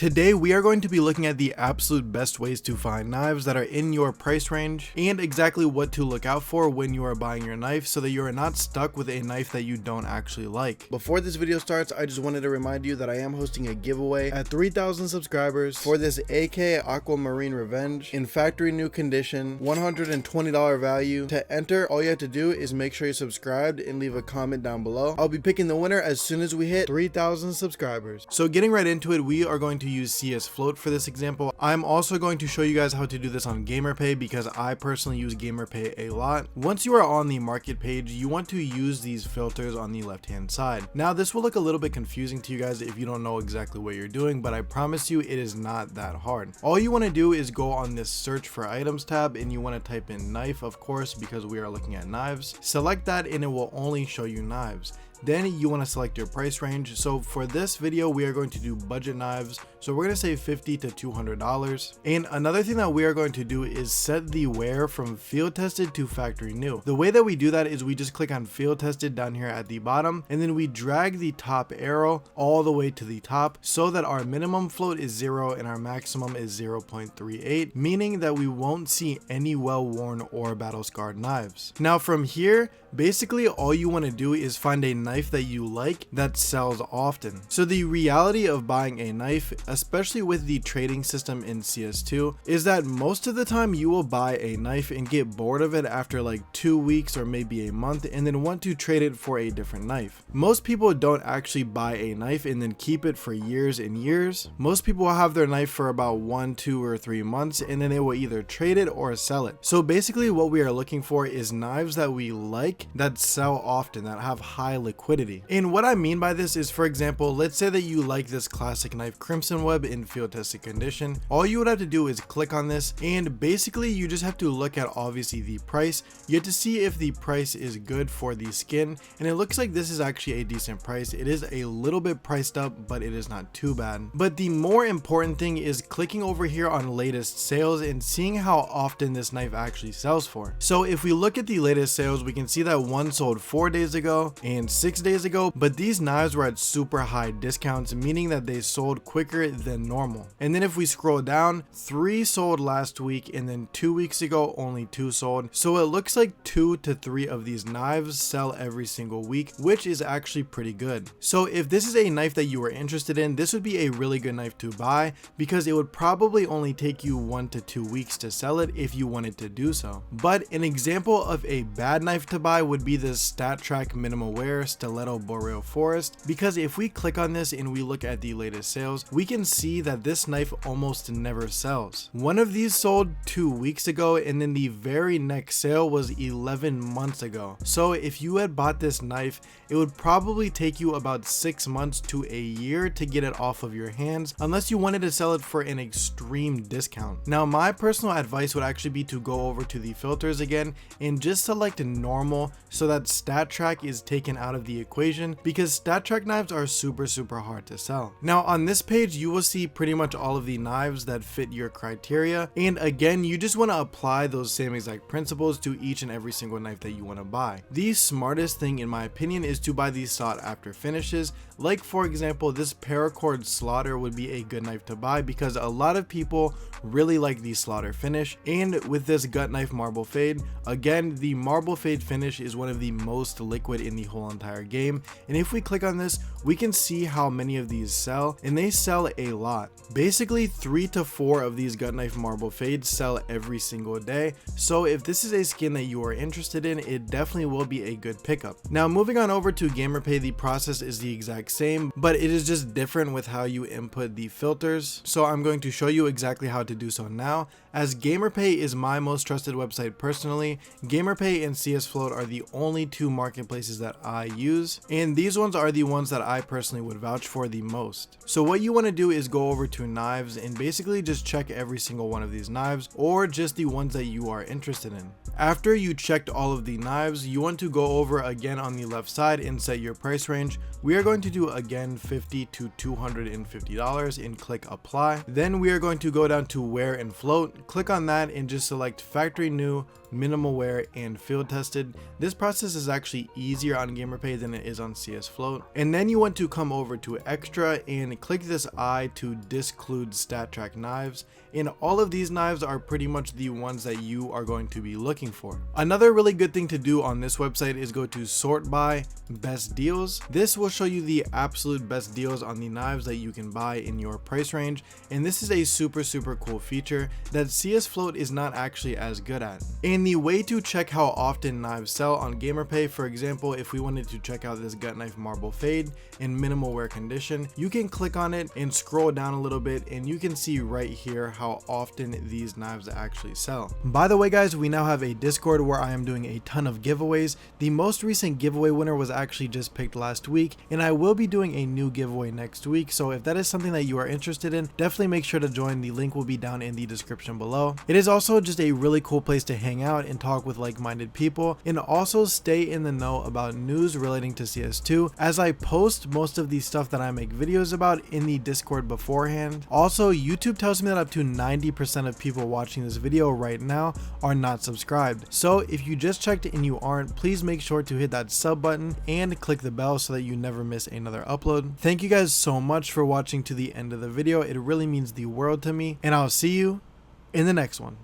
Today we are going to be looking at the absolute best ways to find knives that are in your price range and exactly what to look out for when you are buying your knife so that you are not stuck with a knife that you don't actually like. Before this video starts, I just wanted to remind you that I am hosting a giveaway at 3,000 subscribers for this AK Aquamarine Revenge in factory new condition, $120 value. To enter, all you have to do is make sure you're subscribed and leave a comment down below. I'll be picking the winner as soon as we hit 3,000 subscribers. So getting right into it, we are going to use CS Float for this example. I'm also going to show you guys how to do this on GamerPay because I personally use GamerPay a lot. Once you are on the market page, you want to use these filters on the left hand side. Now this will look a little bit confusing to you guys if you don't know exactly what you're doing, but I promise you it is not that hard. All you want to do is go on this search for items tab and you want to type in knife, of course, because we are looking at knives. Select that and it will only show you knives. Then you want to select your price range. So for this video, we are going to do budget knives. So we're going to say $50 to $200. And another thing that we are going to do is set the wear from field tested to factory new. The way that we do that is we just click on field tested down here at the bottom, and then we drag the top arrow all the way to the top so that our minimum float is 0 and our maximum is 0.38, meaning that we won't see any well-worn or battle scarred knives. Now from here, basically all you want to do is find a knife that you like that sells often. So the reality of buying a knife, especially with the trading system in CS2, is that most of the time you will buy a knife and get bored of it after like 2 weeks or maybe a month and then want to trade it for a different knife. Most people don't actually buy a knife and then keep it for years and years. Most people will have their knife for about 1, 2, or 3 months and then they will either trade it or sell it. So basically what we are looking for is knives that we like that sell often, that have high liquidity. And what I mean by this is, for example, let's say that you like this classic knife Crimson Web in field tested condition. All you would have to do is click on this and basically you just have to look at obviously the price. You have to see if the price is good for the skin, and it looks like this is actually a decent price. It is a little bit priced up, but it is not too bad. But the more important thing is clicking over here on latest sales and seeing how often this knife actually sells for. So if we look at the latest sales, we can see that one sold 4 days ago and 6 days ago, but these knives were at super high discounts, meaning that they sold quicker than normal. And then if we scroll down, 3 sold last week, and then 2 weeks ago only 2 sold. So it looks like 2 to 3 of these knives sell every single week, which is actually pretty good. So if this is a knife that you are interested in, this would be a really good knife to buy because it would probably only take you 1 to 2 weeks to sell it if you wanted to do so. But an example of a bad knife to buy would be this StatTrak Minimal Wear Stiletto Boreal Forest, because if we click on this and we look at the latest sales, we can see that this knife almost never sells. One of these sold 2 weeks ago, and then the very next sale was 11 months ago. So if you had bought this knife, it would probably take you about 6 months to a year to get it off of your hands, unless you wanted to sell it for an extreme discount. Now my personal advice would actually be to go over to the filters again and just select normal so that StatTrak is taken out of the equation, because StatTrak knives are super hard to sell. Now on this page you will see pretty much all of the knives that fit your criteria, and again you just want to apply those same exact principles to each and every single knife that you want to buy. The smartest thing in my opinion is to buy these sought after finishes. Like for example, this Paracord Slaughter would be a good knife to buy because a lot of people really like the Slaughter finish. And with this Gut Knife Marble Fade, again the Marble Fade finish is one of the most liquid in the whole entire game, and if we click on this we can see how many of these sell, and they sell a lot. Basically 3 to 4 of these Gut Knife Marble Fades sell every single day. So if this is a skin that you are interested in, it definitely will be a good pickup. Now moving on over to GamerPay, the process is the exact same, but it is just different with how you input the filters. So I'm going to show you exactly how to do so now, as GamerPay is my most trusted website personally. GamerPay and CS Float are the only 2 marketplaces that I use, and these ones are the ones that I personally would vouch for the most. So what you want to do is go over to knives and basically just check every single one of these knives, or just the ones that you are interested in. After you checked all of the knives, you want to go over again on the left side and set your price range. We are going to do again $50 to $250 and click apply. Then we are going to go down to wear and float, click on that and just select factory new, minimal wear, and field tested. This process is actually easier on GamerPay than it is on CS Float. And then you want to come over to Extra and click this I to disclude stat track knives, and all of these knives are pretty much the ones that you are going to be looking for. Another really good thing to do on this website is go to sort by best deals. This will show you the absolute best deals on the knives that you can buy in your price range, and this is a super cool feature that CS Float is not actually as good at. And the way to check how often knives sell on GamerPay, for example, if we wanted to check out this gut knife marble fade in minimal wear condition, you can click on it and scroll down a little bit, and you can see right here how often these knives actually sell. By the way guys, we now have a Discord where I am doing a ton of giveaways. The most recent giveaway winner was actually just picked last week, and I will be doing a new giveaway next week, so if that is something that you are interested in, definitely make sure to join. The link will be down in the description below. It is also just a really cool place to hang out and talk with like-minded people, and also stay in the know about news relating to CS2, as I post most of the stuff that I make videos about in the Discord beforehand. Also, YouTube tells me that up to 90% of people watching this video right now are not subscribed. So if you just checked and you aren't, please make sure to hit that sub button and click the bell so that you never miss another upload. Thank you guys so much for watching to the end of the video. It really means the world to me, and I'll see you in the next one.